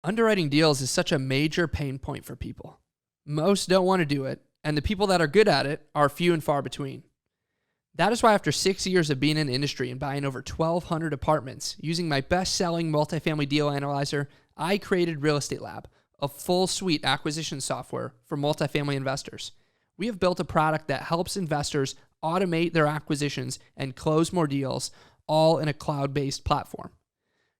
Underwriting deals is such a major pain point for people. Most don't want to do it, and the people that are good at it are few and far between. That is why after 6 years of being in the industry and buying over 1,200 apartments, using my best-selling multifamily deal analyzer, I created Real Estate Lab, a full suite acquisition software for multifamily investors. We have built a product that helps investors automate their acquisitions and close more deals, all in a cloud-based platform.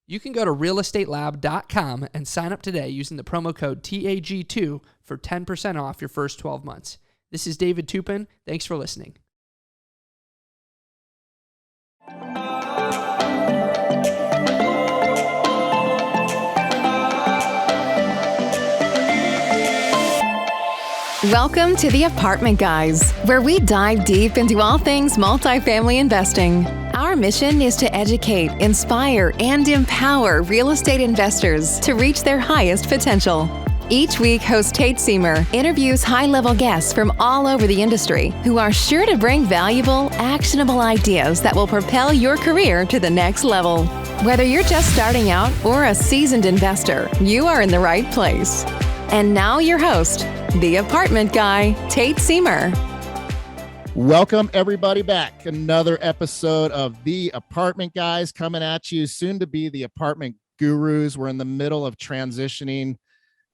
You can go to realestatelab.com and sign up today using the promo code TAG2 for 10% off your first 12 months. This is David Tupin. Thanks for listening. Welcome to the Apartment Guys, where we dive deep into all things multifamily investing. Our mission is to educate, inspire, and empower real estate investors to reach their highest potential. Each week, host Tate Seymour interviews high-level guests from all over the industry who are sure to bring valuable, actionable ideas that will propel your career to the next level. Whether you're just starting out or a seasoned investor, you are in the right place. And now your host, the Apartment Guy, Tate Seymour. Welcome everybody back. Another episode of the Apartment Guys coming at you, soon to be the Apartment Gurus. We're in the middle of transitioning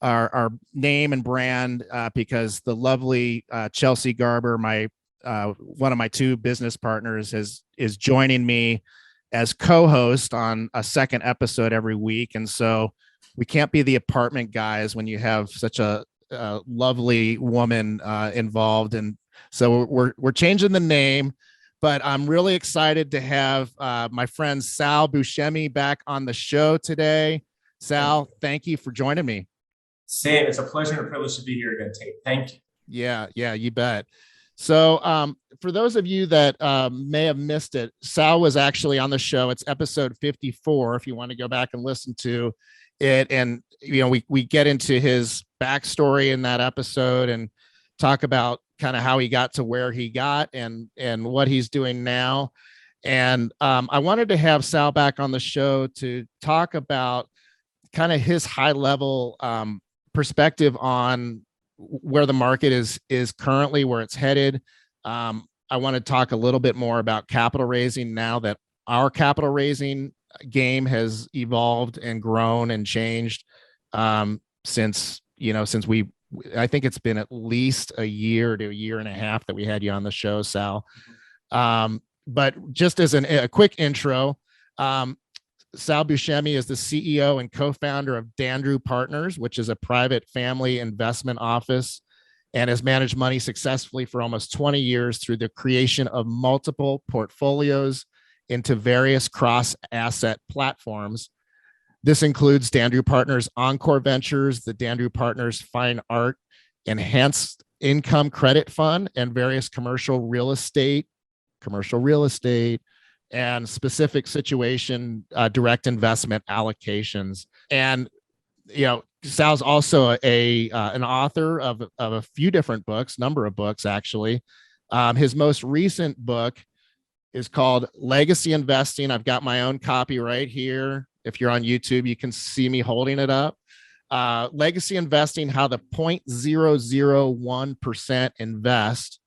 our name and brand because the lovely Chelsea Garber, my one of my two business partners, is joining me as co-host on a second episode every week. And so we can't be the Apartment Guys when you have such a lovely woman involved. And so we're changing the name, but I'm really excited to have my friend Sal Buscemi back on the show today. Sal, thank you for joining me. Same. It's a pleasure and a privilege to be here again, Tate. Thank you. Yeah, you bet. So for those of you that may have missed it, Sal was actually on the show. It's episode 54, if you want to go back and listen to it. And, you know, we get into his backstory in that episode and talk about kind of how he got to where he got and what he's doing now. And I wanted to have Sal back on the show to talk about kind of his high level perspective on where the market is currently, where it's headed. I want to talk a little bit more about capital raising now that our capital raising game has evolved and grown and changed since I think it's been at least a year to a year and a half that we had you on the show, Sal. But just as a quick intro, Sal Buscemi is the CEO and co-founder of Dandrew Partners, which is a private family investment office and has managed money successfully for almost 20 years through the creation of multiple portfolios into various cross-asset platforms. This includes Dandrew Partners Encore Ventures, the Dandrew Partners Fine Art Enhanced Income Credit Fund, and various commercial real estate, and specific situation direct investment allocations. And Sal's also an author of a few different books, number of books actually. His most recent book is called Legacy Investing. I've got my own copy right here. If you're on YouTube, you can see me holding it up. Legacy Investing: How the 0.001% Invest.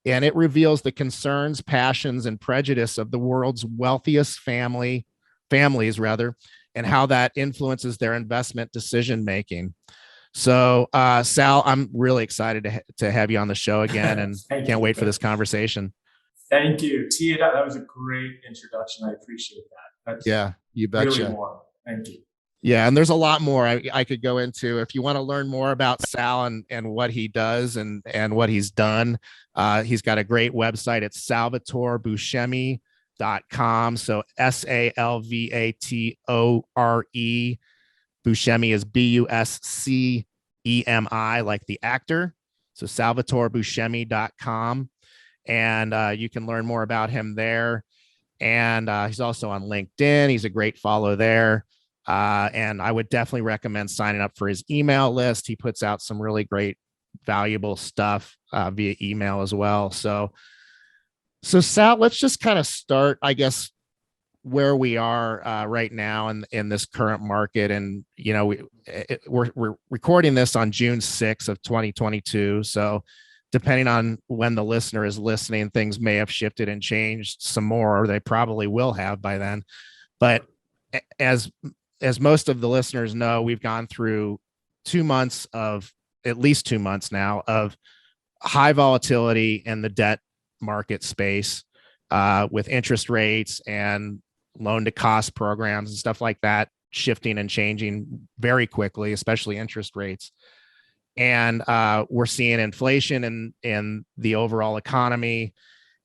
And it reveals the concerns, passions, and prejudice of the world's wealthiest families, and how that influences their investment decision-making. So, Sal, I'm really excited to have you on the show again, and can't wait for this conversation. Thank you. Tia, that was a great introduction. I appreciate that. Yeah, you betcha. Really warm. Thank you. Yeah, and there's a lot more I could go into. If you want to learn more about Sal and what he does and what he's done, he's got a great website. It's salvatorebuscemi.com. So SALVATORE. Buscemi is BUSCEMI, like the actor. So salvatorebuscemi.com. And you can learn more about him there. And he's also on LinkedIn. He's a great follow there. And I would definitely recommend signing up for his email list. He puts out some really great, valuable stuff via email as well. So Sal, let's just kind of start, I guess, where we are right now in this current market. And, we're recording this on June 6th of 2022. So depending on when the listener is listening, things may have shifted and changed some more, or they probably will have by then. But as most of the listeners know, we've gone through at least 2 months now of high volatility in the debt market space, with interest rates and loan to cost programs and stuff like that shifting and changing very quickly, especially interest rates. And we're seeing inflation in the overall economy.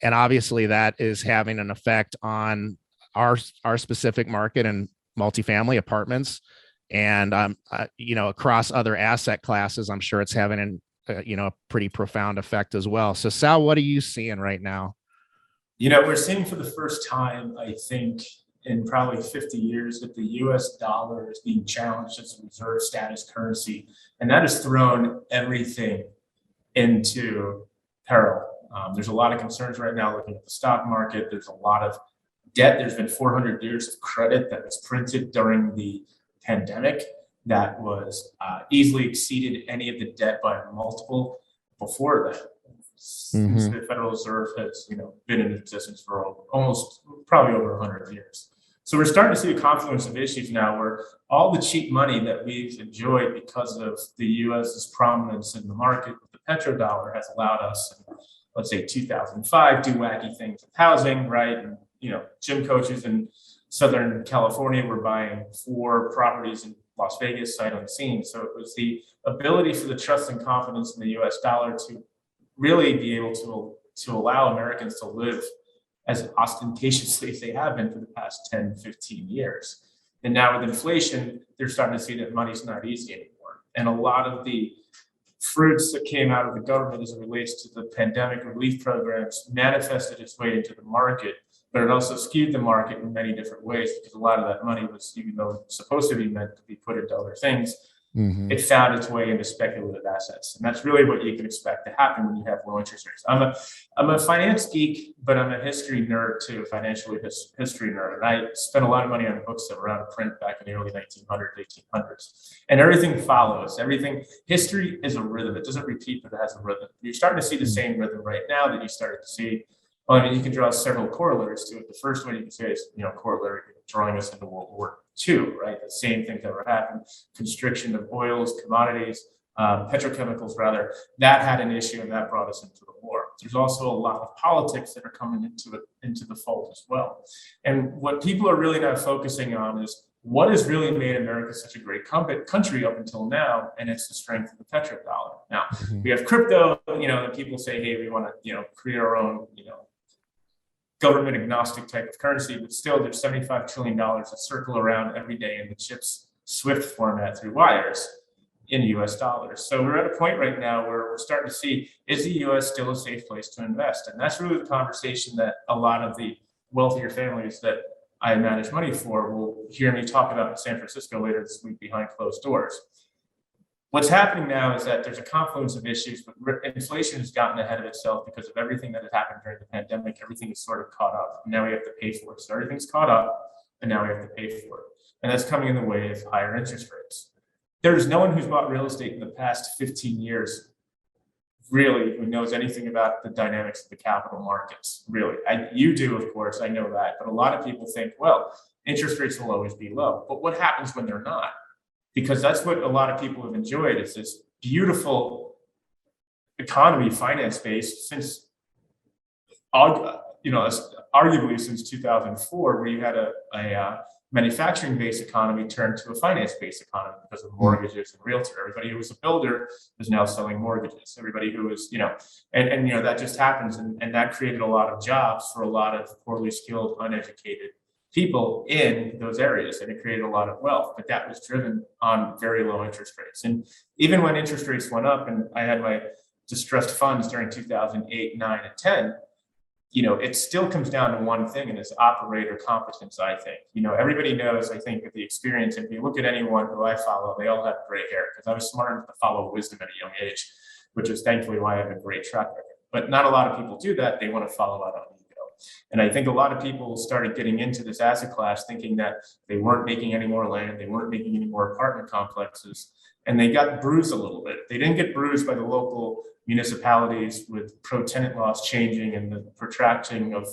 And obviously that is having an effect on our specific market and multifamily apartments. And, across other asset classes, I'm sure it's having a pretty profound effect as well. So Sal, what are you seeing right now? We're seeing for the first time, I think, in probably 50 years, that the US dollar is being challenged as a reserve status currency. And that has thrown everything into peril. There's a lot of concerns right now looking at the stock market. There's a lot of debt. There's been 400 years of credit that was printed during the pandemic that was easily exceeded any of the debt by a multiple before that. Since the Federal Reserve has, been in existence for almost probably over 100 years. So we're starting to see a confluence of issues now where all the cheap money that we've enjoyed because of the US's prominence in the market with the petrodollar has allowed us, let's say 2005, do wacky things with housing, right? And, gym coaches in Southern California were buying 4 properties in Las Vegas sight unseen. So it was the ability for the trust and confidence in the US dollar to really be able to allow Americans to live as ostentatiously as they have been for the past 10, 15 years. And now with inflation, they're starting to see that money's not easy anymore. And a lot of the fruits that came out of the government as it relates to the pandemic relief programs manifested its way into the market, but it also skewed the market in many different ways because a lot of that money was, even though it's supposed to be meant to be put into other things, it found its way into speculative assets. And that's really what you can expect to happen when you have low interest rates. I'm a finance geek, but I'm a history nerd too, financial history nerd. And I spent a lot of money on books that were out of print back in the early 1900s, 1800s. And everything follows. History is a rhythm. It doesn't repeat, but it has a rhythm. You're starting to see the same rhythm right now that you started to see. Well, you can draw several corollaries to it. The first one you can say is, corollary drawing us into World War II, right? The same thing that were happening, constriction of oils, commodities, petrochemicals rather, that had an issue and that brought us into the war. There's also a lot of politics that are coming into the fold as well. And what people are really not focusing on is what has really made America such a great country up until now, and it's the strength of the petrodollar. Now, we have crypto, and people say, hey, we want to, create our own, government agnostic type of currency, but still there's $75 trillion that circle around every day in the CHIPS SWIFT format through wires in US dollars. So we're at a point right now where we're starting to see, is the US still a safe place to invest? And that's really the conversation that a lot of the wealthier families that I manage money for will hear me talk about in San Francisco later this week behind closed doors. What's happening now is that there's a confluence of issues, but inflation has gotten ahead of itself because of everything that had happened during the pandemic. Everything is sort of caught up. And now we have to pay for it. So everything's caught up, and now we have to pay for it. And that's coming in the way of higher interest rates. There's no one who's bought real estate in the past 15 years, really, who knows anything about the dynamics of the capital markets, really. You do, of course, I know that. But a lot of people think, well, interest rates will always be low. But what happens when they're not? Because that's what a lot of people have enjoyed is this beautiful economy finance base since, arguably since 2004, where you had a manufacturing-based economy turned to a finance-based economy because of mortgages and realtor. Everybody who was a builder is now selling mortgages. Everybody who was, that just happens. And that created a lot of jobs for a lot of poorly skilled, uneducated people in those areas, and it created a lot of wealth, but that was driven on very low interest rates. And even when interest rates went up, and I had my distressed funds during 2008, 9, and 10, it still comes down to one thing, and it's operator competence, I think. Everybody knows, I think, with the experience, if you look at anyone who I follow, they all have gray hair, because I was smart enough to follow wisdom at a young age, which is thankfully why I have a great track record. But not a lot of people do that. They want to follow out on ego. And I think a lot of people started getting into this asset class thinking that they weren't making any more land, they weren't making any more apartment complexes, and they got bruised a little bit. They didn't get bruised by the local municipalities with pro-tenant laws changing and the protracting of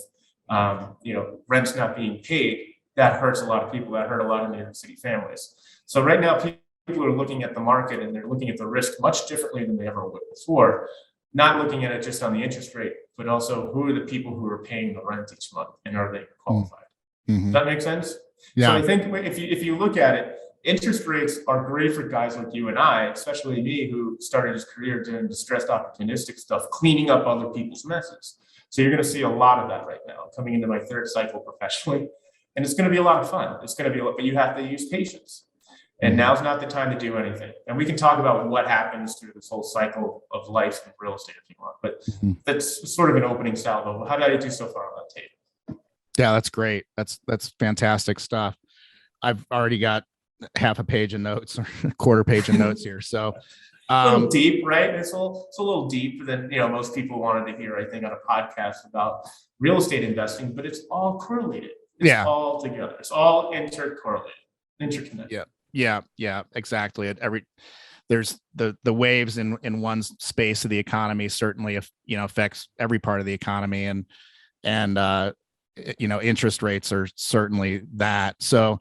rents not being paid. That hurts a lot of people. That hurt a lot of New York City families. So right now, people are looking at the market and they're looking at the risk much differently than they ever would before. Not looking at it just on the interest rate, but also who are the people who are paying the rent each month and are they qualified? Does that make sense? Yeah. So I think if you look at it, interest rates are great for guys like you and I, especially me, who started his career doing distressed opportunistic stuff, cleaning up other people's messes. So you're going to see a lot of that right now, coming into my third cycle professionally. And it's going to be a lot of fun. It's going to be, but you have to use patience. And now's not the time to do anything. And we can talk about what happens through this whole cycle of life in real estate if you want. But that's sort of an opening salvo. How did I do so far on that tape? Yeah, that's great. That's fantastic stuff. I've already got half a page of notes or a quarter page of notes here. So a little deep, right? It's a little deeper than most people wanted to hear, I think, on a podcast about real estate investing, but it's all correlated. It's all together. It's all intercorrelated, interconnected. Yeah, exactly. There's the waves in one space of the economy certainly affects every part of the economy, and interest rates are certainly that. So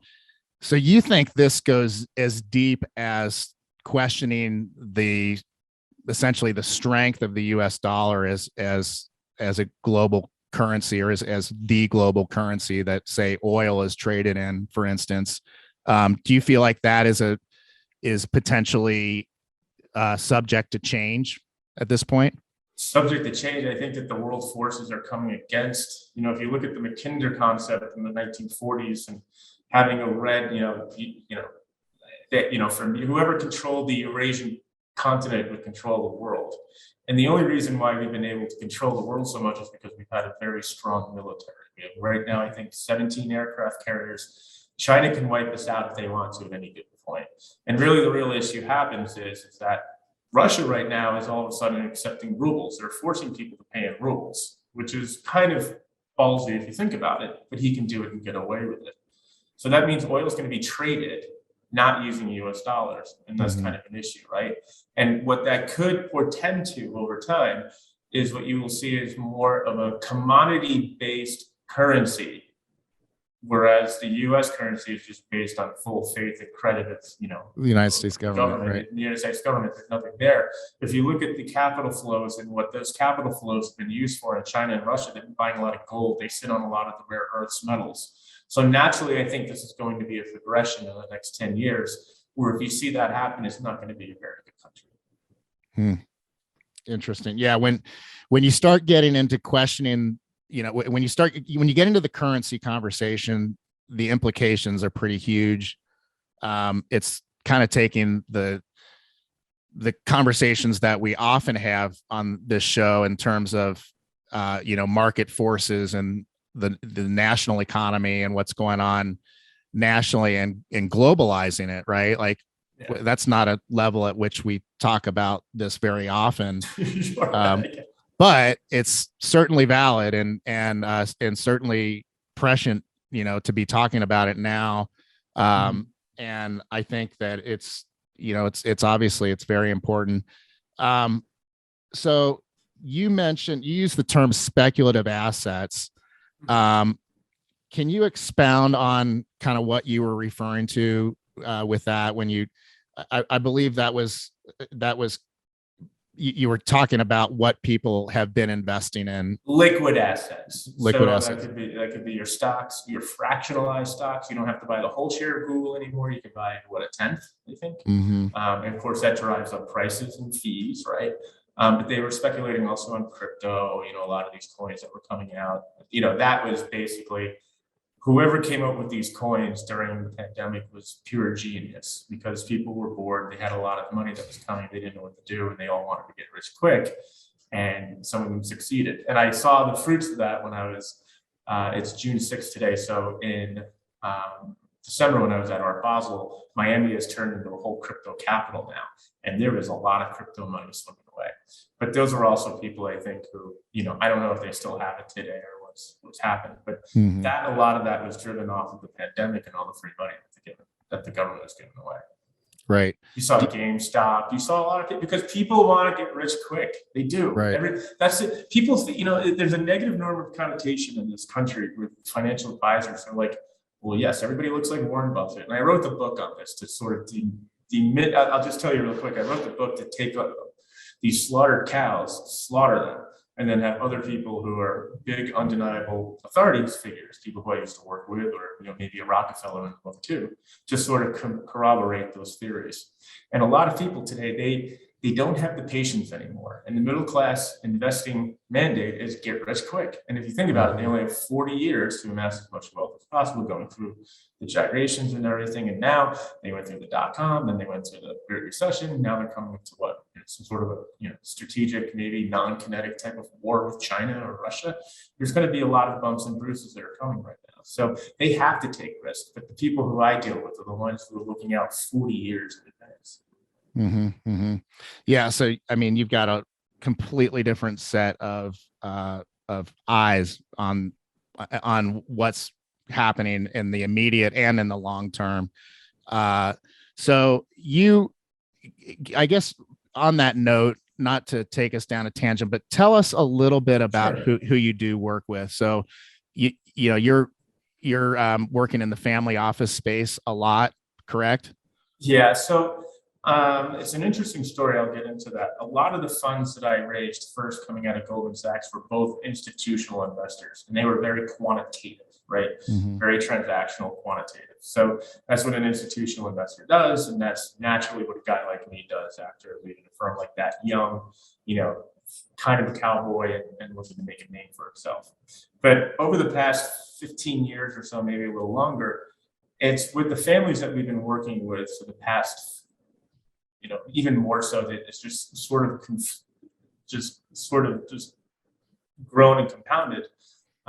you think this goes as deep as questioning essentially the strength of the U.S. dollar as a global currency, or as the global currency that, say, oil is traded in, for instance. Do you feel like that is potentially subject to change at this point? Subject to change. I think that the world forces are coming against. If you look at the Mackinder concept in the 1940s and having a red, from whoever controlled the Eurasian continent would control the world. And the only reason why we've been able to control the world so much is because we've had a very strong military. We have right now, I think, 17 aircraft carriers. China can wipe us out if they want to at any given point. And really the real issue happens is that Russia right now is all of a sudden accepting rubles. They're forcing people to pay in rubles, which is kind of ballsy if you think about it, but he can do it and get away with it. So that means oil is going to be traded not using US dollars. And that's kind of an issue, right? And what that could portend to over time is what you will see is more of a commodity-based currency, whereas the US currency is just based on full faith and credit of, the United States government, right? The United States government, there's nothing there. If you look at the capital flows and what those capital flows have been used for in China and Russia, they've been buying a lot of gold. They sit on a lot of the rare earths metals. So naturally, I think this is going to be a progression in the next 10 years, where if you see that happen, it's not going to be a very good country. Interesting. Yeah. When you start getting into questioning, when you get into the currency conversation, the implications are pretty huge. It's kind of taking the conversations that we often have on this show in terms of, market forces and the national economy and what's going on nationally and globalizing it, right? Like that's not a level at which we talk about this very often. But it's certainly valid and certainly prescient, to be talking about it now. And I think that it's obviously it's very important. So you used the term speculative assets. Can you expound on kind of what you were referring to with that when I believe that was you were talking about what people have been investing in. Liquid assets. Assets. That could be your stocks, your fractionalized stocks. You don't have to buy the whole share of Google anymore. You can buy a 10th, I think. And of course that drives up prices and fees, right? But they were speculating also on crypto, a lot of these coins that were coming out. That was basically whoever came up with these coins during the pandemic was pure genius, because people were bored. They had a lot of money that was coming. They didn't know what to do, and they all wanted to get rich quick. And some of them succeeded. And I saw the fruits of that when I was, it's June 6th today. So in December, when I was at Art Basel, Miami has turned into a whole crypto capital now. And there is a lot of crypto money swimming away. But those are also people, I think, who, I don't know if they still have it today or what what's happened. But Mhm. a lot of that was driven off of the pandemic and all the free money that the government was giving away. Right. You saw GameStop. You saw a lot of people, because people want to get rich quick. They do. Right. That's it. People, there's a negative normative connotation in this country with financial advisors. They're like, well, yes, everybody looks like Warren Buffett. And I wrote the book on this to sort of demit. I'll just tell you real quick. I wrote the book to take these slaughtered cows, slaughter them, and then have other people who are big, undeniable authorities figures, people who I used to work with, or maybe a Rockefeller in the book too, to sort of corroborate those theories. And a lot of people today, they don't have the patience anymore. And the middle class investing mandate is get rich quick. And if you think about it, they only have 40 years to amass as much wealth as possible, going through the gyrations and everything. And now they went through the .com, then they went through the Great Recession. Now they're coming into what? Some sort of a strategic, maybe non-kinetic type of war with China or Russia. There's going to be a lot of bumps and bruises that are coming right now. So they have to take risks. But the people who I deal with are the ones who are looking out 40 years in advance. Mm-hmm, mm-hmm. Yeah. So, I mean, you've got a completely different set of eyes on what's happening in the immediate and in the long term. So I guess on that note, not to take us down a tangent, but tell us a little bit about who you do work with. So you're working in the family office space a lot, correct? Yeah. So it's an interesting story. I'll get into that. A lot of the funds that I raised first coming out of Goldman Sachs were both institutional investors, and they were very quantitative, right? Mm-hmm. Very transactional, quantitative. So that's what an institutional investor does. And that's naturally what a guy like me does after leaving a firm like that, young, kind of a cowboy and looking to make a name for himself. But over the past 15 years or so, maybe a little longer, it's with the families that we've been working with for the past, even more so, that it's just sort of grown and compounded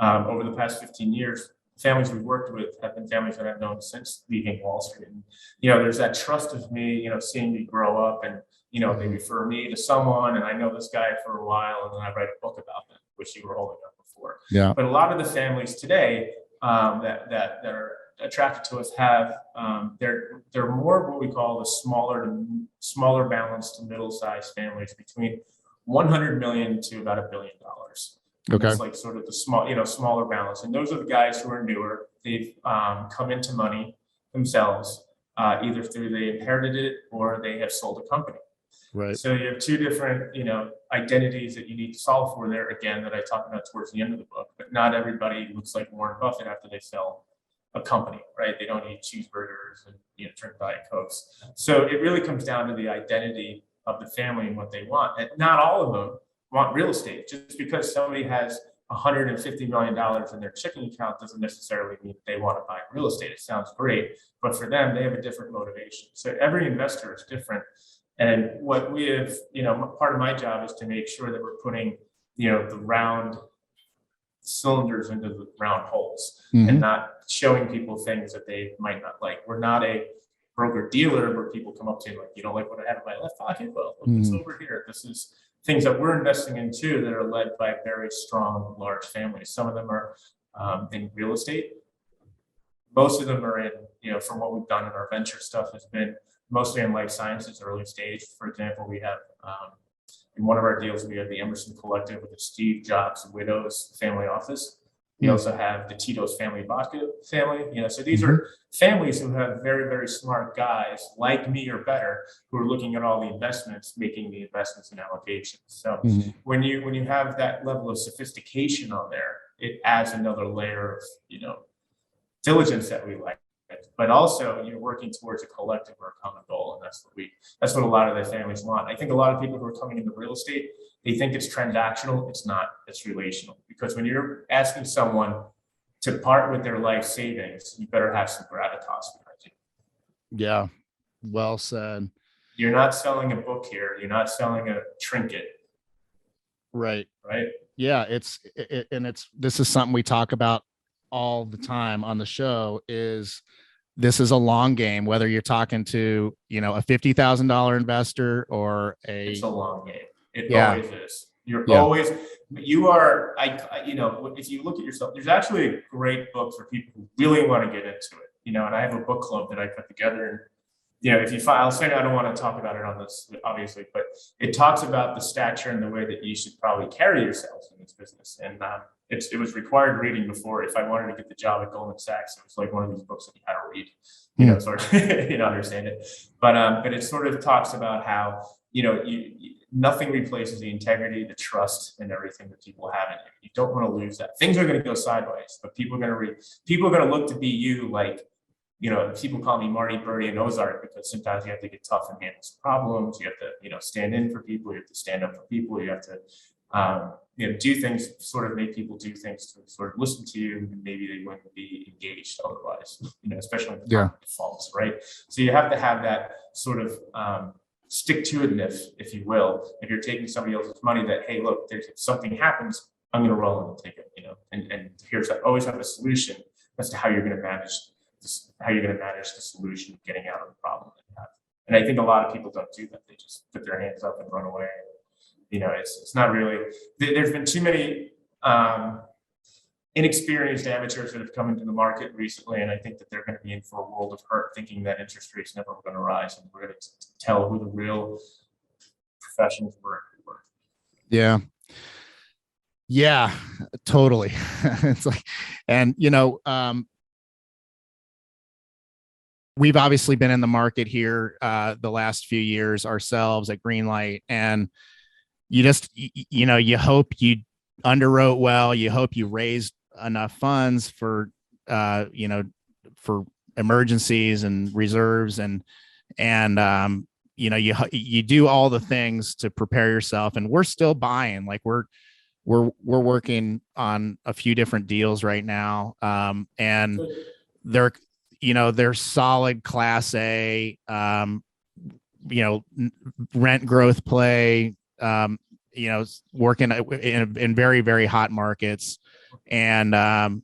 over the past 15 years. Families we've worked with have been families that I've known since leaving Wall Street. And, there's that trust of me, seeing me grow up, and, they refer me to someone, and I know this guy for a while, and then I write a book about them, which you were holding up before. Yeah. But a lot of the families today that are attracted to us have they're more what we call the smaller balance to middle-sized families, between 100 million to about $1 billion. Okay. It's like sort of the smaller balance. And those are the guys who are newer. They've come into money themselves, either through they inherited it or they have sold a company. Right. So you have two different, identities that you need to solve for there, again, that I talk about towards the end of the book. But not everybody looks like Warren Buffett after they sell a company, right? They don't eat cheeseburgers and drink Diet Cokes. So it really comes down to the identity of the family and what they want. And not all of them want real estate. Just because somebody has $150 million in their checking account doesn't necessarily mean they want to buy real estate. It sounds great, but for them, they have a different motivation. So every investor is different. And what we have, part of my job is to make sure that we're putting, the round cylinders into the round holes, mm-hmm. and not showing people things that they might not like. We're not a broker dealer where people come up to you like, you don't like what I have in my left pocket? Well, look, mm-hmm. It's over here. This is things that we're investing in too, that are led by very strong, large families. Some of them are in real estate. Most of them are in, from what we've done in our venture stuff, has been mostly in life sciences, early stage. For example, we have in one of our deals, we have the Emerson Collective with the Steve Jobs Widows Family Office. We also have the Tito's Family Vodka family. So these are families who have very, very smart guys like me or better, who are looking at all the investments, making the investments and allocations. So when you have that level of sophistication on there, it adds another layer of diligence that we like. But also you're working towards a collective or a common goal, and that's what a lot of the families want. I think a lot of people who are coming into real estate, they think it's transactional. It's not. It's relational. Because when you're asking someone to part with their life savings, you better have some gravitas behind you. Yeah, well said. You're not selling a book here. You're not selling a trinket. Right. Yeah, this is something we talk about all the time on the show. This is a long game, whether you're talking to, a $50,000 investor or it's a long game. It always is. You're Yeah. always, you are, if you look at yourself, there's actually a great book for people who really want to get into it, and I have a book club that I put together. And, if you file, I don't want to talk about it on this, obviously, but it talks about the stature and the way that you should probably carry yourself in this business. And it was required reading before. If I wanted to get the job at Goldman Sachs, it was like one of these books that you had to read, sort of, understand it. But it sort of talks about how, nothing replaces the integrity, the trust, and everything that people have in you. You don't want to lose that. Things are going to go sideways, but people are going to look to be you, like, people call me Marty, Birdie, and Ozark, because sometimes you have to get tough and handle some problems. You have to, stand in for people. You have to stand up for people. You have to, do things, sort of make people do things to sort of listen to you, and maybe they wouldn't be engaged otherwise, especially when the defaults, right? So you have to have that sort of stick-to-itness, if you will. If you're taking somebody else's money, that, hey, look, if something happens, I'm going to roll in and take it, and always have a solution as to how you're going to manage the solution of getting out of the problem that you have. And I think a lot of people don't do that. They just put their hands up and run away. It's not really, there's been too many inexperienced amateurs that have come into the market recently. And I think that they're going to be in for a world of hurt, thinking that interest rates never going to rise. And we're going to tell who the real professionals were. Yeah. Yeah, totally. It's like, and, we've obviously been in the market here the last few years ourselves at Greenlight, and you just, you hope you underwrote well, you hope you raised enough funds for, for emergencies and reserves, and you do all the things to prepare yourself. And we're still buying, like we're working on a few different deals right now, and they're solid Class A, rent growth play, working in very, very hot markets. And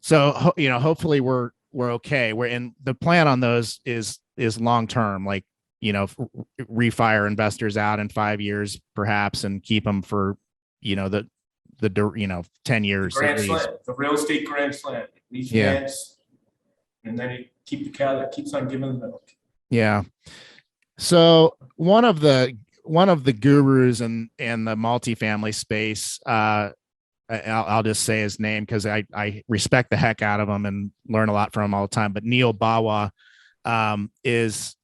so hopefully we're okay. We're in the plan on those is long term, like, refire investors out in 5 years perhaps, and keep them for, the 10 years. The real estate grand slam. Refinance, and then you keep the cow that keeps on giving the milk. Yeah. So one of the gurus in the multifamily space, I'll just say his name because I respect the heck out of him and learn a lot from him all the time. But Neil Bawa is,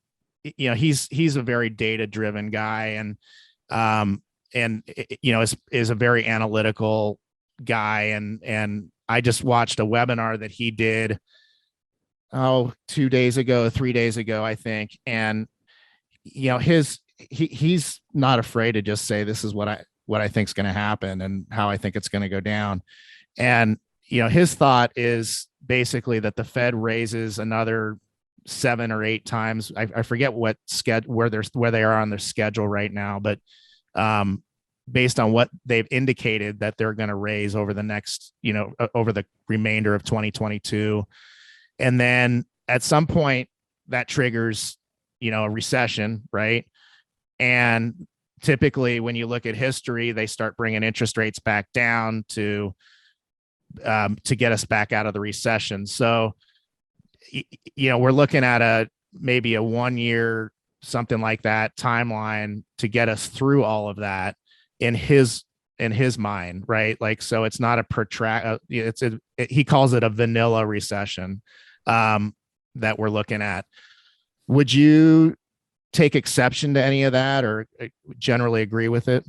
he's a very data driven guy, and is a very analytical guy. And I just watched a webinar that he did 3 days ago, I think. And, he's not afraid to just say, this is what I think is going to happen and how I think it's going to go down. And, his thought is basically that the Fed raises another 7 or 8 times. I forget what where they are on their schedule right now, but, based on what they've indicated that they're going to raise over the next, over the remainder of 2022. And then at some point that triggers, a recession, right? And typically when you look at history, they start bringing interest rates back down to get us back out of the recession. So, we're looking at maybe a 1 year, something like that timeline to get us through all of that in his mind, right? Like, so it's not he calls it a vanilla recession that we're looking at. Would you take exception to any of that, or generally agree with it?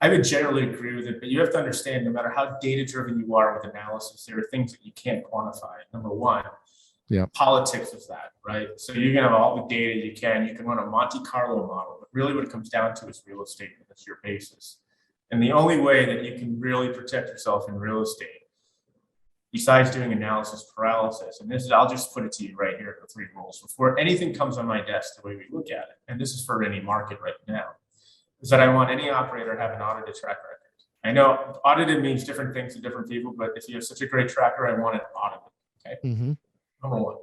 I would generally agree with it, but you have to understand, no matter how data-driven you are with analysis, there are things that you can't quantify. Number one, politics is that, right? So you can have all the data you can run a Monte Carlo model, but really what it comes down to is real estate. That's your basis. And the only way that you can really protect yourself in real estate, besides doing analysis paralysis, and I'll just put it to you right here, the 3 rules. Before anything comes on my desk, the way we look at it, and this is for any market right now, is that I want any operator to have an audited track record. I know audited means different things to different people, but if you have such a great tracker, I want it audited, okay? Mm-hmm. Number 1.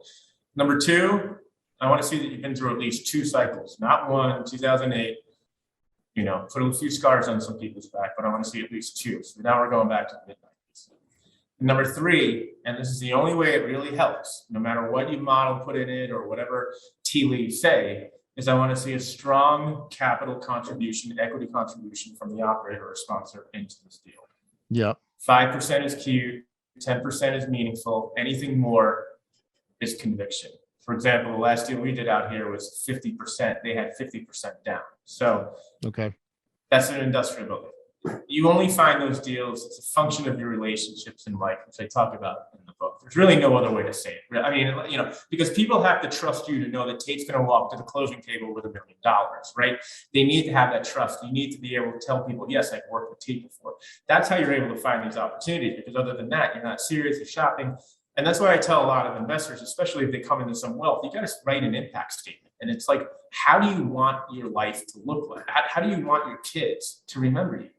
Number 2, I want to see that you've been through at least 2 cycles, not one, 2008, put a few scars on some people's back, but I want to see at least two. So now we're going back to the mid-90s. Number three, and this is the only way it really helps, no matter what you model put in it or whatever tea leaves say, is I want to see a strong capital contribution, equity contribution from the operator or sponsor into this deal. Yep. 5% is cute, 10% is meaningful. Anything more is conviction. For example, the last deal we did out here was 50%. They had 50% down. So okay, that's an industrial building. You only find those deals. It's a function of your relationships in life, which I talk about in the book. There's really no other way to say it. I mean, because people have to trust you to know that Tate's going to walk to the closing table with $1 million, right? They need to have that trust. You need to be able to tell people, yes, I've worked with Tate before. That's how you're able to find these opportunities, because other than that, you're not serious, you're shopping. And that's why I tell a lot of investors, especially if they come into some wealth, you got to write an impact statement. And it's like, how do you want your life to look like? How do you want your kids to remember you?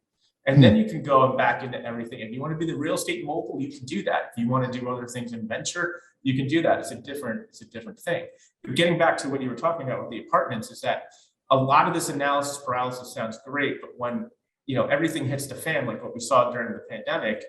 And then you can go back into everything. If you want to be the real estate mogul, you can do that. If you want to do other things in venture, you can do that. It's a different thing. But getting back to what you were talking about with the apartments, is that a lot of this analysis paralysis sounds great, but when everything hits the fan, like what we saw during the pandemic,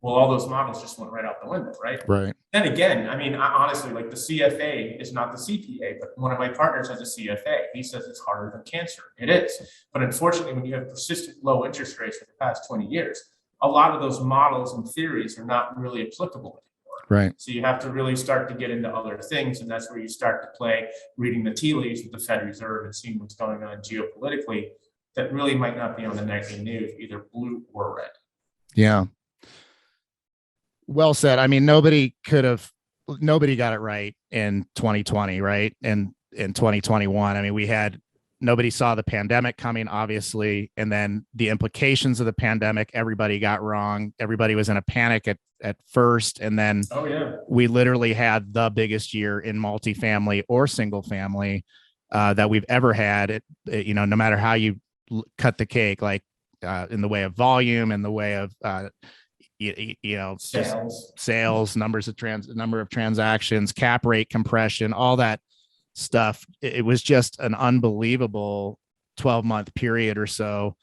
well, all those models just went right out the window, right? Right. Then again, I mean, honestly, like the CFA is not the CPA, but one of my partners has a CFA. He says it's harder than cancer. It is. But unfortunately, when you have persistent low interest rates for the past 20 years, a lot of those models and theories are not really applicable anymore. Right. So you have to really start to get into other things. And that's where you start to play reading the tea leaves with the Fed Reserve and seeing what's going on geopolitically that really might not be on the nightly news, either blue or red. Yeah. Well said. I mean, nobody got it right in 2020, right? And in 2021, I mean, nobody saw the pandemic coming, obviously. And then the implications of the pandemic, everybody got wrong. Everybody was in a panic at first. And then we literally had the biggest year in multifamily or single family that we've ever had. No matter how you cut the cake, like in the way of volume, in the way of, sales, number of transactions, cap rate compression, all that stuff. It was just an unbelievable 12-month period or so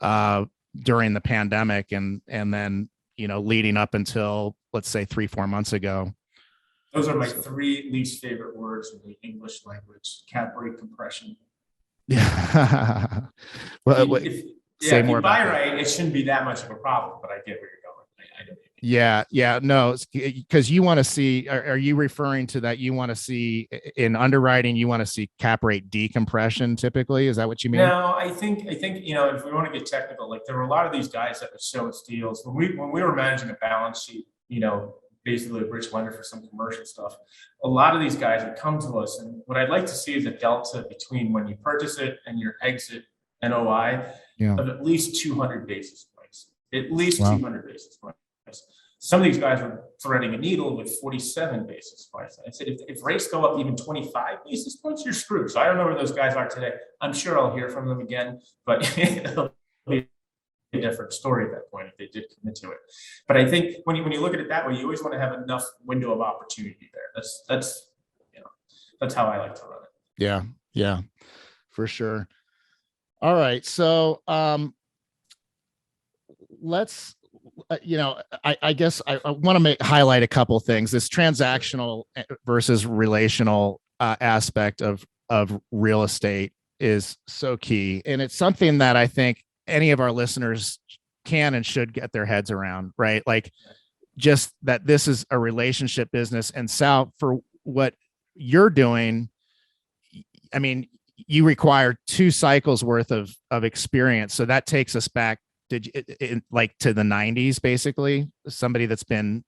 during the pandemic, and then leading up until, let's say, 3-4 months ago. Those are my three least favorite words in the English language: cap rate compression. Yeah. Well, if you buy right, it shouldn't be that much of a problem. But I get where you're going. Yeah. No, because you want to see, are you referring to that? You want to see in underwriting, you want to see cap rate decompression typically? Is that what you mean? No, I think, if we want to get technical, like there were a lot of these guys that would show us deals when we were managing a balance sheet, basically a bridge lender for some commercial stuff. A lot of these guys would come to us, and what I'd like to see is a delta between when you purchase it and your exit NOI of at least 200 basis points, at least 200 basis points. Some of these guys are threading a needle with 47 basis points. I said, if rates go up even 25 basis points, you're screwed. So I don't know where those guys are today. I'm sure I'll hear from them again, but it'll be a different story at that point if they did commit to it. But I think when you look at it that way, you always want to have enough window of opportunity there. That's how I like to run it. Yeah, for sure. All right, so let's. I guess I want to highlight a couple things. This transactional versus relational aspect of real estate is so key, and it's something that I think any of our listeners can and should get their heads around, right? Like, just that this is a relationship business. And Sal, for what you're doing, I mean, you require 2 cycles worth of experience, so that takes us back. Like to the 90s, basically, somebody that's been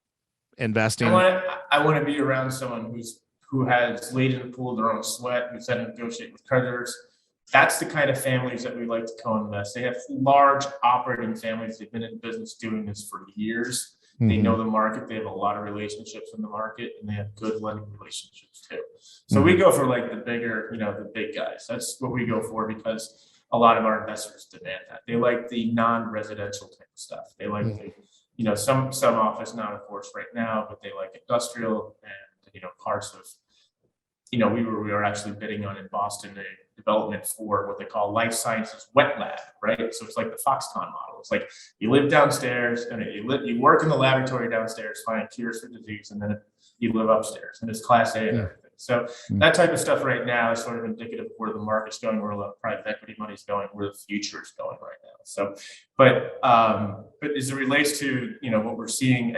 investing. I want to be around someone who has laid in the pool of their own sweat, who's had to negotiate with creditors. That's the kind of families that we like to co-invest. They have large operating families. They've been in business doing this for years. Mm-hmm. They know the market. They have a lot of relationships in the market, and they have good lending relationships too. So we go for like the bigger, the big guys. That's what we go for, because a lot of our investors demand that. They like the non-residential type of stuff. They like the, some office, not of course right now, but they like industrial and, parts of, we were actually bidding on in Boston, development for what they call life sciences wet lab, right? So it's like the Foxconn model. It's like you live downstairs and you work in the laboratory downstairs, finding cures for disease, and then you live upstairs, and it's class A and everything. So that type of stuff right now is sort of indicative of where the market's going, where a lot of private equity money is going, where the future is going right now. So, but as it relates to, what we're seeing,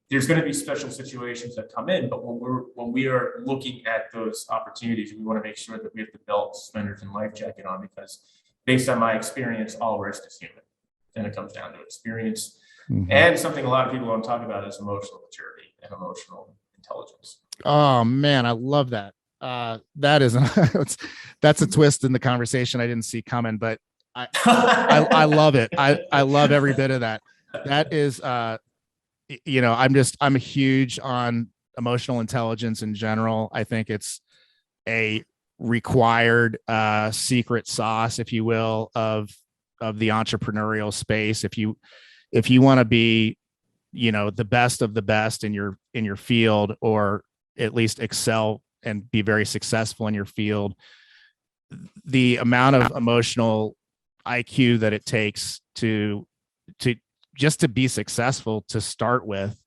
there's going to be special situations that come in, but when we are looking at those opportunities, we want to make sure that we have the belt, suspenders, and life jacket on, because based on my experience, all risk is human. Then it comes down to experience, and something a lot of people don't talk about is emotional maturity and emotional intelligence. Oh man, I love that. That is that's a twist in the conversation I didn't see coming, but I love it. I love every bit of that. That is, I'm huge on emotional intelligence in general. I think it's a required secret sauce, if you will, of the entrepreneurial space. If you want to be, the best of the best in your field, or at least excel and be very successful in your field, the amount of emotional IQ that it takes to just to be successful to start with,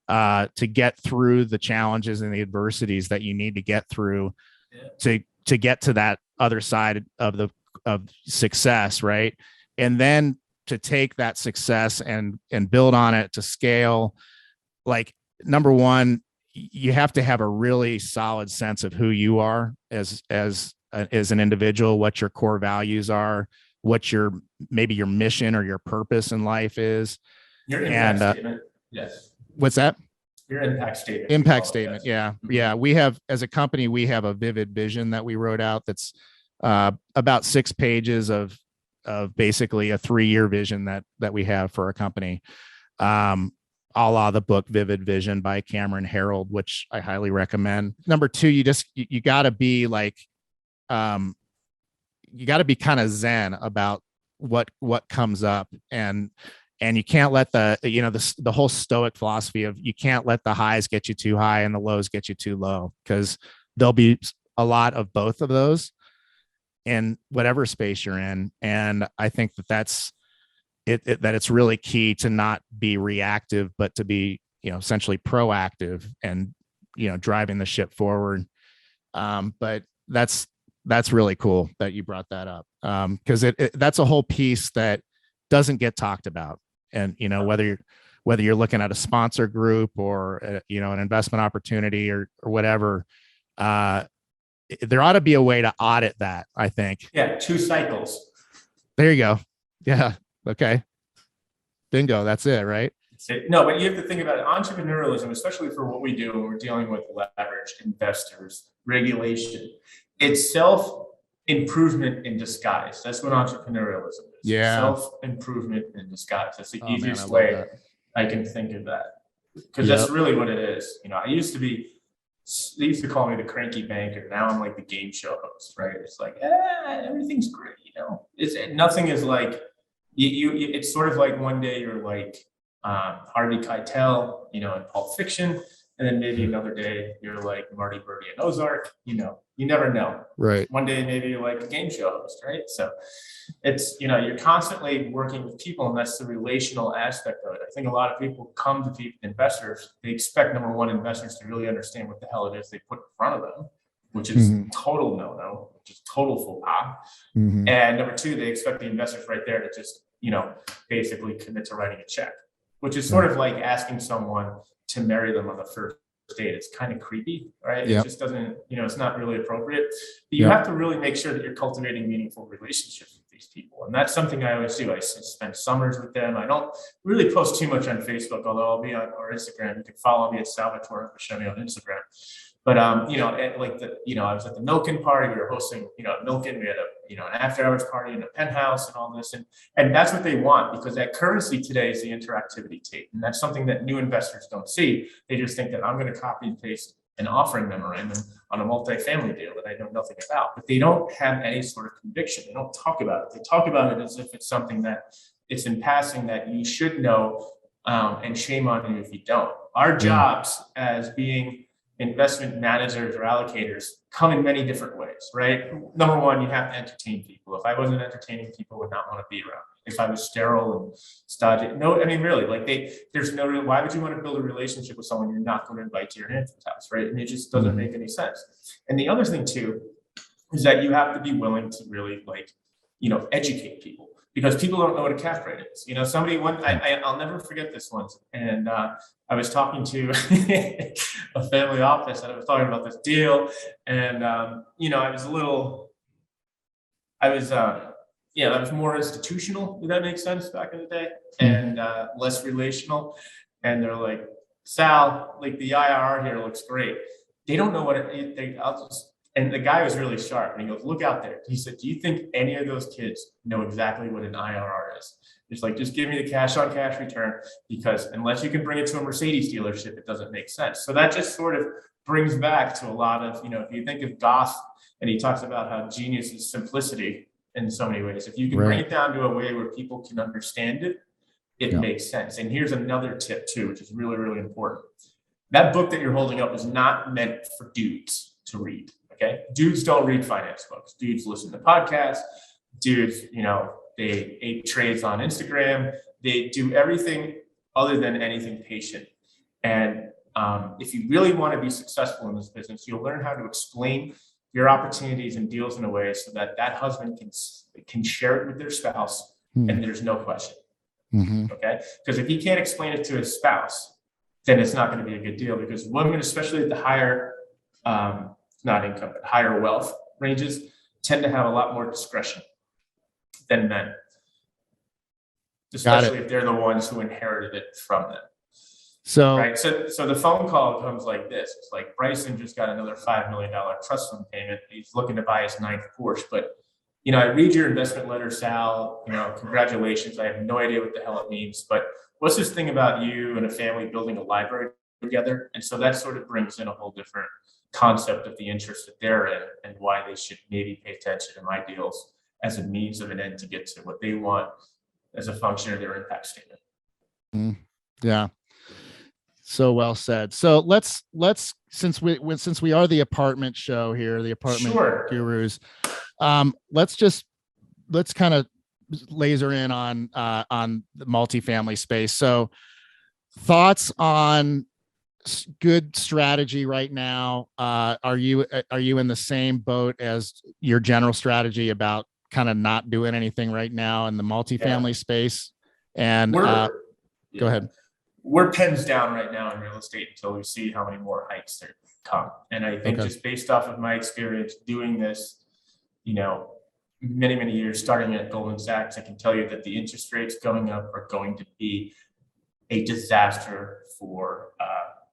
to get through the challenges and the adversities that you need to get through to get to that other side of success, right? And then to take that success and build on it to scale. Like, number one, you have to have a really solid sense of who you are as an individual, what your core values are, what maybe your mission or your purpose in life is. Your impact statement. Yes. What's that? Your impact statement. Impact statement. Yeah. Yeah. We have, as a company, we have a vivid vision that we wrote out. That's about 6 pages of basically a 3-year vision that we have for our company. A la the book Vivid Vision by Cameron Herold, which I highly recommend. Number 2, you gotta be like, you gotta be kind of zen about what comes up, and you can't let the whole Stoic philosophy of, you can't let the highs get you too high and the lows get you too low, because there'll be a lot of both of those in whatever space you're in. And I think that's that it's really key to not be reactive, but to be, essentially proactive and, driving the ship forward. But that's really cool that you brought that up. Cause that's a whole piece that doesn't get talked about. And, whether you're looking at a sponsor group or, an investment opportunity or whatever, there ought to be a way to audit that, I think. Yeah. 2 cycles. There you go. Yeah. Okay. Bingo. That's it, right? No, but you have to think about entrepreneurialism, especially for what we do when we're dealing with leveraged investors, regulation. It's self-improvement in disguise. That's what entrepreneurialism is. Yeah. Self-improvement in disguise. That's the easiest way I can think of that. Because that's really what it is. They used to call me the cranky banker. Now I'm like the game show host, right? It's like, everything's great. Nothing is like, it's sort of like one day you're like Harvey Keitel, in Pulp Fiction, and then maybe another day you're like Marty Birdie in Ozark. You never know. Right. One day maybe you're like a game show host, right? So it's, you're constantly working with people, and that's the relational aspect of it. I think a lot of people come to investors, they expect, number one, investors to really understand what the hell it is they put in front of them, which is total no-no, which is total faux pas. And number 2, they expect the investors right there to just, basically commit to writing a check, which is sort of like asking someone to marry them on the first date. It's kind of creepy, right? It just doesn't, it's not really appropriate. But you have to really make sure that you're cultivating meaningful relationships with these people. And that's something I always do. I spend summers with them. I don't really post too much on Facebook, although I'll be on our Instagram. You can follow me at Salvatore Buscemi on Instagram. But I was at the Milken party. We were hosting, at Milken, we had an after hours party in a penthouse and all this. And that's what they want, because that currency today is the interactivity tape. And that's something that new investors don't see. They just think that I'm going to copy and paste an offering memorandum on a multifamily deal that I know nothing about. But they don't have any sort of conviction. They don't talk about it. They talk about it as if it's something that it's in passing that you should know, and shame on you if you don't. Our jobs as being investment managers or allocators come in many different ways, right? Number one, you have to entertain people. If I wasn't entertaining, people would not want to be around me. If I was sterile and stodgy, no, I mean, really, like there's no real, why would you want to build a relationship with someone you're not going to invite to your aunt's house, right? And it just doesn't make any sense. And the other thing too, is that you have to be willing to really educate people, because people don't know what a cap rate is. I'll never forget this once. And I was talking to a family office, and I was talking about this deal. And, I was more institutional, if that makes sense, back in the day, and less relational. And they're like, Sal, like the IRR here looks great. They don't know what and the guy was really sharp, and he goes, look out there. He said, do you think any of those kids know exactly what an IRR is? It's like, just give me the cash on cash return, because unless you can bring it to a Mercedes dealership, it doesn't make sense. So that just sort of brings back to a lot of, if you think of Goff, and he talks about how genius is simplicity in so many ways. If you can bring it down to a way where people can understand it, it makes sense. And here's another tip too, which is really, really important. That book that you're holding up is not meant for dudes to read. Okay. Dudes don't read finance books. Dudes listen to podcasts. Dudes, they ape trades on Instagram. They do everything other than anything patient. And if you really want to be successful in this business, you'll learn how to explain your opportunities and deals in a way so that husband can share it with their spouse, and there's no question. Okay. Because if he can't explain it to his spouse, then it's not going to be a good deal, because women, especially at the higher, not income, but higher wealth ranges, tend to have a lot more discretion than men, especially if they're the ones who inherited it from them. So, right. So the phone call comes like this. It's like, Bryson just got another $5 million trust fund payment. He's looking to buy his 9th Porsche, but I read your investment letter, Sal, congratulations. I have no idea what the hell it means, but what's this thing about you and a family building a library together? And so that sort of brings in a whole different concept of the interest that they're in, and why they should maybe pay attention to my deals as a means of an end to get to what they want as a function of their impact statement. Yeah. So well said. So let's since we are the apartment show here, the apartment gurus, let's kind of laser in on the multifamily space. So thoughts on good strategy right now. Are you in the same boat as your general strategy about kind of not doing anything right now in the multifamily space? And go ahead. We're pens down right now in real estate until we see how many more hikes there come. And I think just based off of my experience doing this, many, many years, starting at Goldman Sachs, I can tell you that the interest rates going up are going to be a disaster for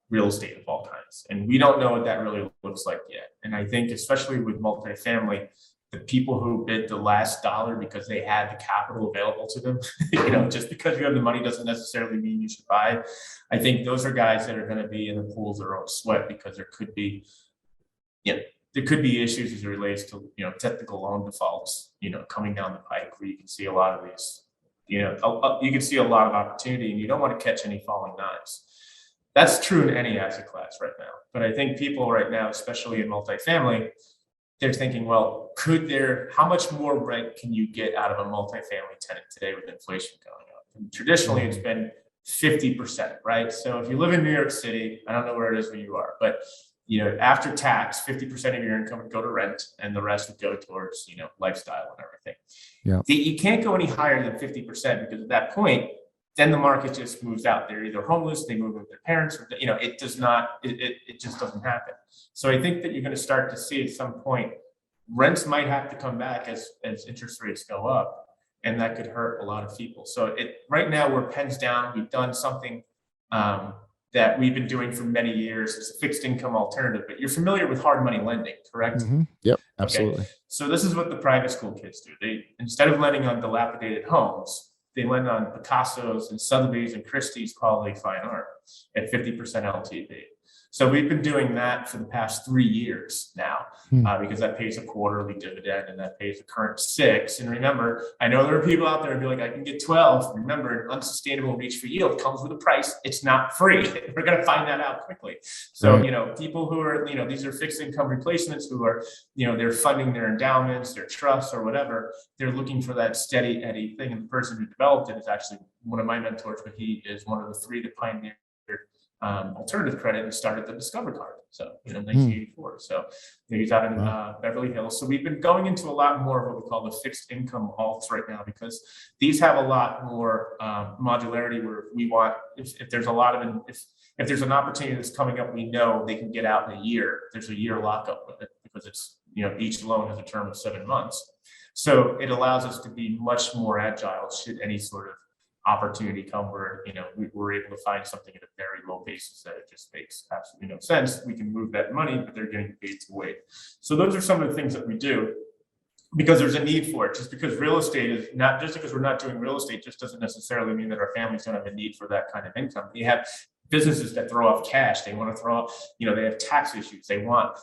real estate of all kinds. And we don't know what that really looks like yet. And I think especially with multifamily, the people who bid the last dollar because they had the capital available to them, just because you have the money doesn't necessarily mean you should buy. I think those are guys that are going to be in the pool of their own sweat, because there could be issues as it relates to, technical loan defaults, coming down the pike, where you can see a lot of these, you can see a lot of opportunity, and you don't want to catch any falling knives. That's true in any asset class right now. But I think people right now, especially in multifamily, they're thinking, well, how much more rent can you get out of a multifamily tenant today with inflation going up? And traditionally, it's been 50%, right? So if you live in New York City, I don't know where it is where you are, but after tax, 50% of your income would go to rent, and the rest would go towards, lifestyle and everything. Yeah. You can't go any higher than 50%, because at that point, then the market just moves out. They're either homeless, they move with their parents, or it does not, it just doesn't happen. So I think that you're going to start to see at some point, rents might have to come back as interest rates go up, and that could hurt a lot of people. So right now we're pens down. We've done something that we've been doing for many years. It's a fixed income alternative, but you're familiar with hard money lending, correct? Mm-hmm. Yep, absolutely. Okay. So this is what the private school kids do. They, instead of lending on dilapidated homes, they lend on Picasso's and Sotheby's and Christie's quality fine art at 50% LTV. So we've been doing that for the past 3 years now, because that pays a quarterly dividend and that pays a current 6. And remember, I know there are people out there who be like, I can get 12. Remember, an unsustainable reach for yield comes with a price. It's not free. We're going to find that out quickly. So, people who are, these are fixed income replacements who are, they're funding their endowments, their trusts or whatever. They're looking for that steady Eddie thing. And the person who developed it is actually one of my mentors, but he is one of the 3 that pioneered alternative credit and started the Discover card. So, 1984. So he's out in Beverly Hills. So we've been going into a lot more of what we call the fixed income alts right now, because these have a lot more modularity where we want, if there's a lot of, if there's an opportunity that's coming up, we know they can get out in a year. There's a year lockup with it because it's, each loan has a term of 7 months. So it allows us to be much more agile should any sort of opportunity come where we're able to find something at a very low basis that it just makes absolutely no sense. We can move that money, but they're getting paid to wait. So those are some of the things that we do because there's a need for it. Just because real estate is not, just because we're not doing real estate just doesn't necessarily mean that our families don't have a need for that kind of income. We have businesses that throw off cash. They want to throw off, they have tax issues. They want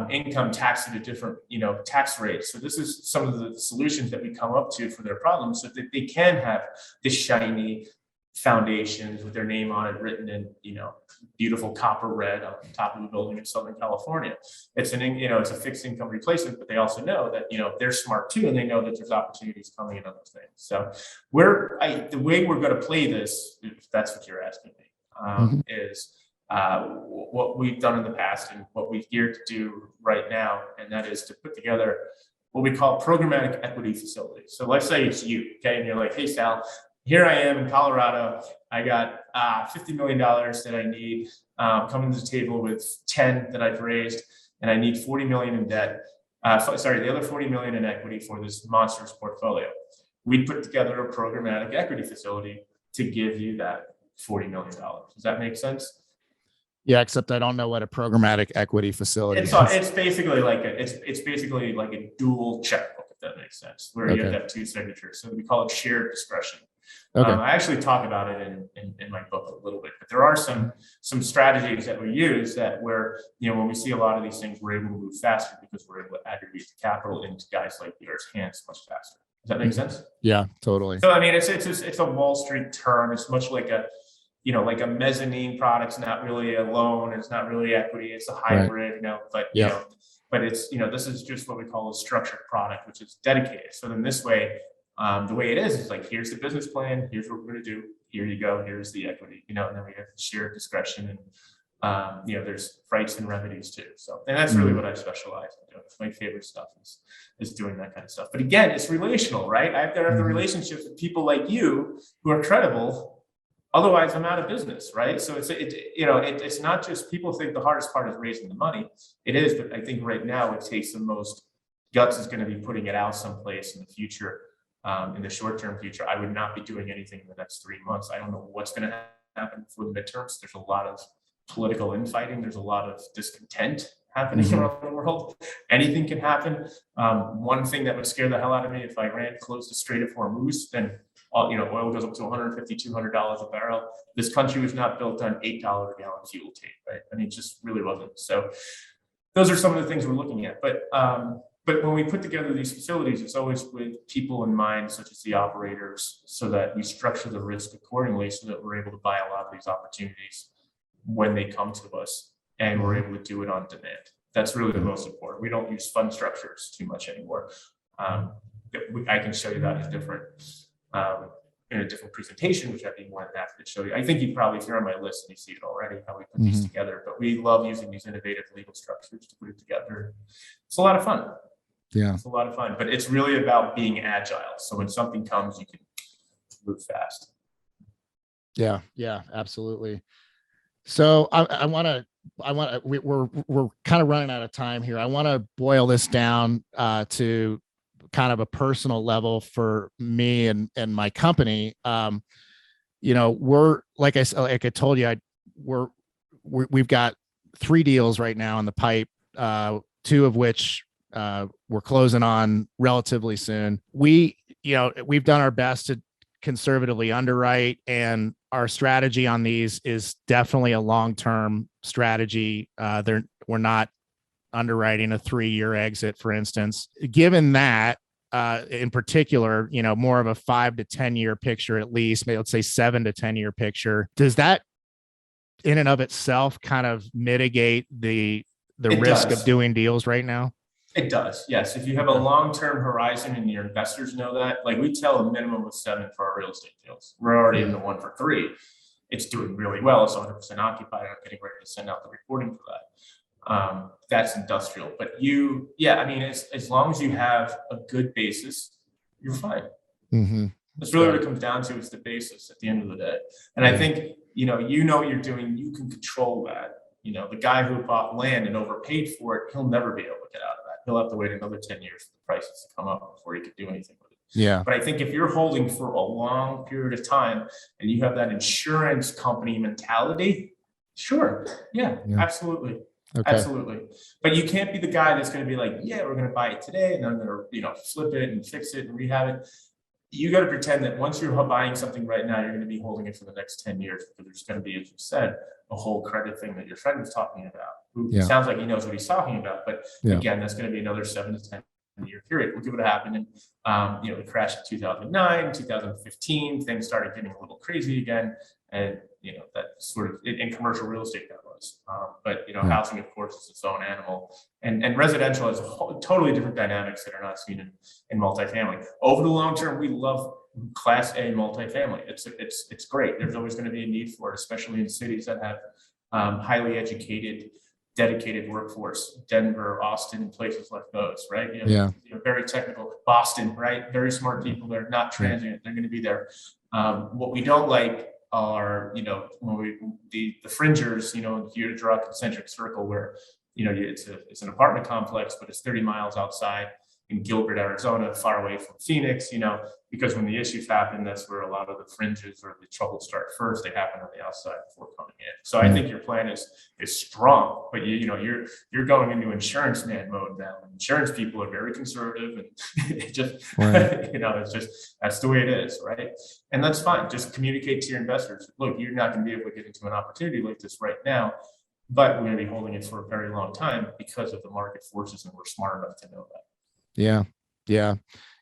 income taxed at a different, tax rate. So this is some of the solutions that we come up to for their problems so that they can have this shiny foundations with their name on it written in, beautiful copper red on top of a building in Southern California. It's it's a fixed income replacement, but they also know that, they're smart too. And they know that there's opportunities coming in other things. So the way we're going to play this, if that's what you're asking me, is what we've done in the past and what we've geared to do right now. And that is to put together what we call programmatic equity facilities. So let's say it's you, okay? And you're like, hey, Sal, here I am in Colorado. I got $50 million that I need coming to the table with 10 that I've raised, and I need 40 million in debt. The other 40 million in equity for this monstrous portfolio. We put together a programmatic equity facility to give you that $40 million. Does that make sense? Yeah, except I don't know what a programmatic equity facility is. It's basically like a dual checkbook, if that makes sense, where you have to have 2 signatures. So we call it shared discretion. Okay. I actually talk about it in my book a little bit, but there are some strategies that we use that where, when we see a lot of these things, we're able to move faster because we're able to aggregate the capital into guys like yours hands much faster. Does that make sense? Yeah, totally. So, it's a Wall Street term. It's much like a mezzanine product. It's not really a loan. It's not really equity. It's a hybrid, but it's, this is just what we call a structured product, which is dedicated. So then this way, the way it is like, here's the business plan. Here's what we're going to do. Here you go. Here's the equity, and then we have shared discretion and, there's rights and remedies too. So, and that's really what I specialize in doing. It's my favorite stuff is doing that kind of stuff. But again, it's relational, right? I have to have the relationships with people like you who are credible. Otherwise, I'm out of business, right? So it's not just, people think the hardest part is raising the money. It is, but I think right now it takes the most guts is going to be putting it out someplace in the future, in the short-term future. I would not be doing anything in the next 3 months. I don't know what's going to happen for the midterms. There's a lot of political infighting. There's a lot of discontent happening around the world. Anything can happen. One thing that would scare the hell out of me if Iran closed the Strait of Hormuz, then oil goes up to $150, $200 a barrel. This country was not built on $8 a gallon fuel tape, right? It just really wasn't. So those are some of the things we're looking at. But when we put together these facilities, it's always with people in mind, such as the operators, so that we structure the risk accordingly so that we're able to buy a lot of these opportunities when they come to us, and we're able to do it on demand. That's really the most important. We don't use fund structures too much anymore. I can show you that in a different presentation, which I'd be more than happy to show you. I think if you're on my list and you see it already, how we put these together, but we love using these innovative legal structures to put it together. It's a lot of fun. Yeah. It's a lot of fun, but it's really about being agile. So when something comes, you can move fast. Yeah. Yeah, absolutely. So we're kind of running out of time here. I want to boil this down to kind of a personal level for me and my company. We're like I told you, we've got 3 deals right now in the pipe, 2 of which we're closing on relatively soon. We've done our best to conservatively underwrite, and our strategy on these is definitely a long-term strategy. We're not underwriting a 3-year exit, for instance. Given that, in particular, more of a 5 to 10 year picture, at least, maybe let's say 7 to 10 year picture, does that in and of itself kind of mitigate the risk of doing deals right now? It does, yes. If you have a long-term horizon and your investors know that, like we tell a minimum of 7 for our real estate deals. We're already in the 1 for 3. It's doing really well. It's 100% occupied. I'm getting ready to send out the reporting for that. That's industrial. But as long as you have a good basis, you're fine. Mm-hmm. That's really what it comes down to, is the basis at the end of the day. And I think, you know what you're doing, you can control that. The guy who bought land and overpaid for it, he'll never be able to get out of that. He'll have to wait another 10 years for the prices to come up before he could do anything with it. Yeah. But I think if you're holding for a long period of time and you have that insurance company mentality, sure. Yeah. Absolutely. Okay. Absolutely. But you can't be the guy that's going to be like, yeah, we're going to buy it today and I'm going to, flip it and fix it and rehab it. You got to pretend that once you're buying something right now, you're going to be holding it for the next 10 years, because there's going to be, as you said, a whole credit thing that your friend was talking about, who sounds like he knows what he's talking about. But again, that's going to be another 7 to 10 year period. Look at what happened in, the crash of 2009, 2015, things started getting a little crazy again. And, that sort of in commercial real estate that was. But housing, of course, is its own animal. And residential has totally different dynamics that are not seen in multifamily. Over the long term, we love Class A multifamily. It's great. There's always going to be a need for it, especially in cities that have highly educated, dedicated workforce. Denver, Austin, and places like those, right? Very technical. Boston, right? Very smart people. They're not transient. They're going to be there. What we don't like are, when the fringers, you draw a concentric circle where, it's an apartment complex, but it's 30 miles outside in Gilbert, Arizona, far away from Phoenix, because when the issues happen, that's where a lot of the fringes or the troubles start first. They happen on the outside before coming in. So I think your plan is strong, but you're going into insurance man mode now. Insurance people are very conservative, and it just it's just, that's the way it is, right? And that's fine. Just communicate to your investors. Look, you're not going to be able to get into an opportunity like this right now, but we're going to be holding it for a very long time because of the market forces, and we're smart enough to know that. Yeah. Yeah.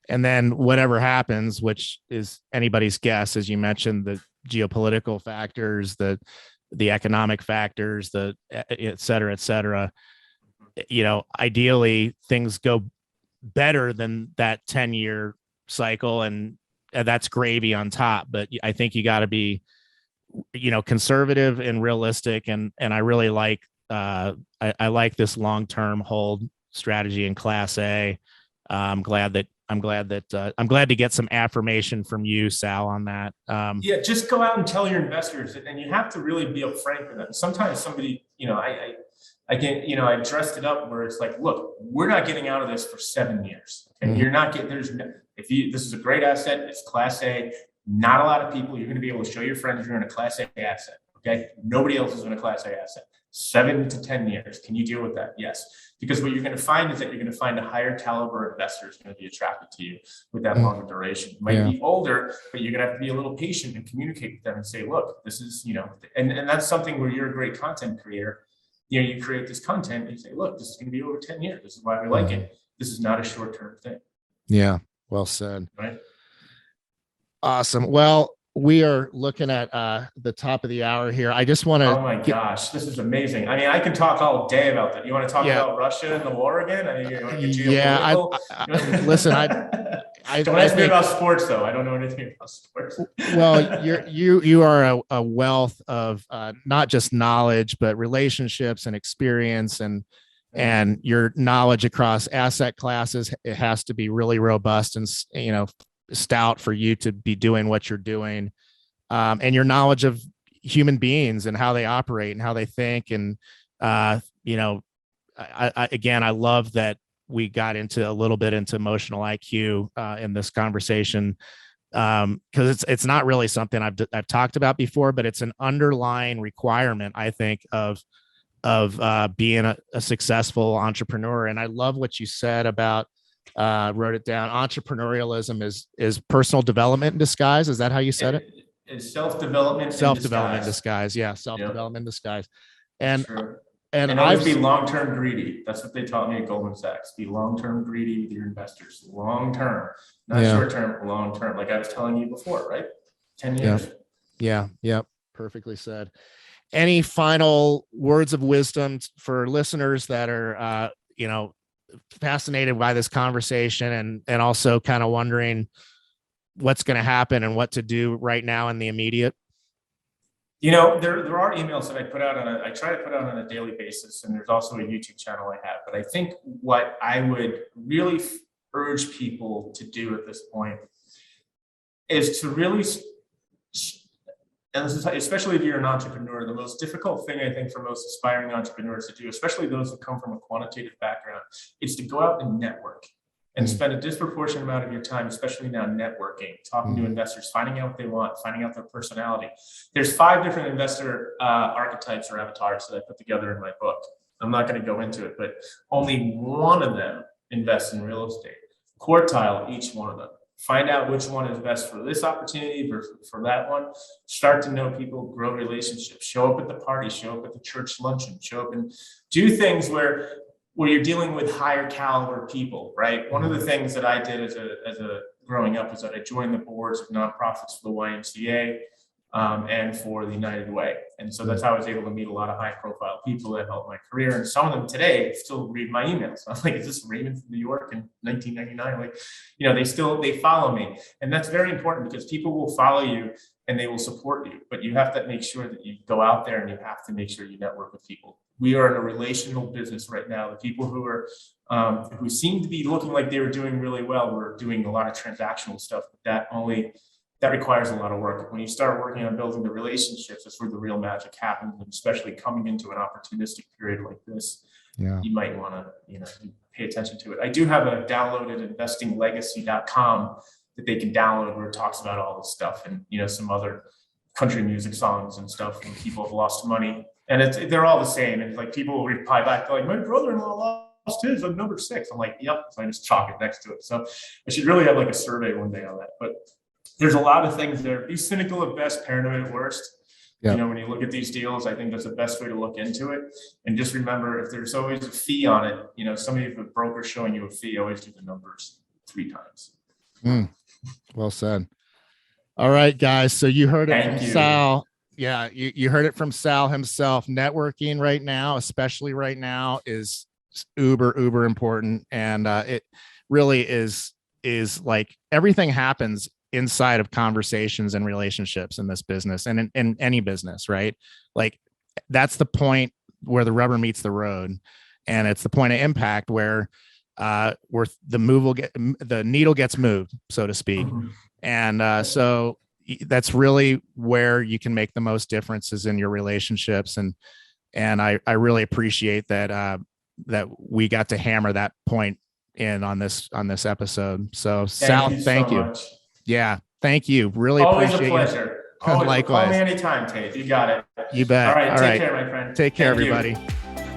And then whatever happens, which is anybody's guess, as you mentioned, the geopolitical factors, the economic factors, the et cetera, ideally things go better than that 10-year cycle, and that's gravy on top. But I think you got to be, conservative and realistic. And I really like, I like this long-term hold strategy in Class A. I'm glad to get some affirmation from you, Sal, on that. Just go out and tell your investors, and you have to really be upfront with them. Sometimes somebody, I dressed it up where it's like, look, we're not getting out of this for 7 years. Okay? Mm-hmm. You're not getting, this is a great asset. It's Class A. Not a lot of people, you're going to be able to show your friends you're in a Class A asset. Okay. Nobody else is in a Class A asset. 7 to 10 years. Can you deal with that? Yes. Because what you're going to find is that you're going to find a higher caliber investor is going to be attracted to you with that longer duration. You might be older, but you're going to have to be a little patient and communicate with them and say, look, this is, and that's something where you're a great content creator. You create this content and you say, look, this is going to be over 10 years. This is why we like it. This is not a short-term thing. Yeah. Well said. Right. Awesome. Well, we are looking at the top of the hour here. I just want to. Oh my gosh, this is amazing. I mean, I can talk all day about that. You want to talk about Russia and the war again? I mean, you want to get listen. I don't ask me about sports, though. I don't know anything about sports. Well, you are a wealth of not just knowledge, but relationships and experience, and your knowledge across asset classes. It has to be really robust and stout for you to be doing what you're doing, and your knowledge of human beings and how they operate and how they think. And I love that we got into a little bit into emotional IQ in this conversation, because it's not really something I've talked about before, but it's an underlying requirement, I think, of being a successful entrepreneur. And I love what you said about Wrote it down. Entrepreneurialism is personal development in disguise. Is that how you said it? It's self-development. Self-development in disguise. Yeah, self-development in disguise. And Sure. and And always be long-term greedy. That's what they taught me at Goldman Sachs. Be long-term greedy with your investors. Long-term, not short-term, long-term. Like I was telling you before, right? 10 years. Yeah. Perfectly said. Any final words of wisdom for listeners that are, fascinated by this conversation and also kind of wondering what's going to happen and what to do right now in the immediate? There are emails that I put out I try to put out on a daily basis, and there's also a YouTube channel I have. But I think what I would really urge people to do at this point is to really, and this is especially if you're an entrepreneur, the most difficult thing I think for most aspiring entrepreneurs to do, especially those who come from a quantitative background, is to go out and network. And spend a disproportionate amount of your time, especially now, networking, talking to investors, finding out what they want, finding out their personality. There's 5 different investor archetypes or avatars that I put together in my book. I'm not going to go into it, but only one of them invests in real estate. Quartile each one of them. Find out which one is best for this opportunity versus for that one. Start to know people, grow relationships, show up at the party, show up at the church luncheon, show up and do things where you're dealing with higher caliber people, right? One of the things that I did as a growing up is that I joined the boards of nonprofits for the YMCA and for the United Way. And so that's how I was able to meet a lot of high profile people that helped my career. And some of them today still read my emails. I'm like, is this Raymond from New York in 1999? Like, they follow me. And that's very important because people will follow you and they will support you, but you have to make sure that you go out there and you have to make sure you network with people. We are in a relational business right now. The people who are who seem to be looking like they were doing really well, we're doing a lot of transactional stuff, but that requires a lot of work. When you start working on building the relationships, that's where the real magic happens, and especially coming into an opportunistic period like this, you might want to pay attention to it. I do have a downloaded investinglegacy.com that they can download where it talks about all this stuff and some other country music songs and stuff when people have lost money. And they're all the same. And like people will reply back, like, my brother-in-law lost his on number 6. I'm like, yep. So I just chalk it next to it. So I should really have like a survey one day on that. But there's a lot of things there. Be cynical at best, paranoid at worst. Yep. When you look at these deals, I think that's the best way to look into it. And just remember, if there's always a fee on it, somebody, if a broker showing you a fee, always do the numbers 3 times. Well said. All right, guys. So you heard it from Sal. Yeah, you heard it from Sal himself. Networking right now, especially right now, is uber important, and it really is like everything happens inside of conversations and relationships in this business and in any business, right? Like that's the point where the rubber meets the road, and it's the point of impact where the needle gets moved, so to speak, and so. That's really where you can make the most differences in your relationships. And I really appreciate that, that we got to hammer that point in on this episode. So Sal, thank you. Yeah. Thank you. Really appreciate it. Always a pleasure. Likewise. Call me anytime, Tate. You got it. You bet. All right. Take care, my friend. Take care, everybody.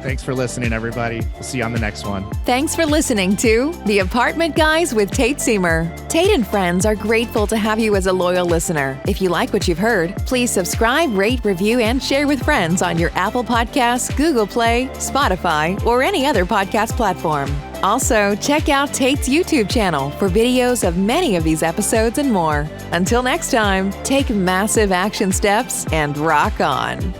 Thanks for listening, everybody. We'll see you on the next one. Thanks for listening to The Apartment Guys with Tate Seamer. Tate and friends are grateful to have you as a loyal listener. If you like what you've heard, please subscribe, rate, review, and share with friends on your Apple Podcasts, Google Play, Spotify, or any other podcast platform. Also, check out Tate's YouTube channel for videos of many of these episodes and more. Until next time, take massive action steps and rock on.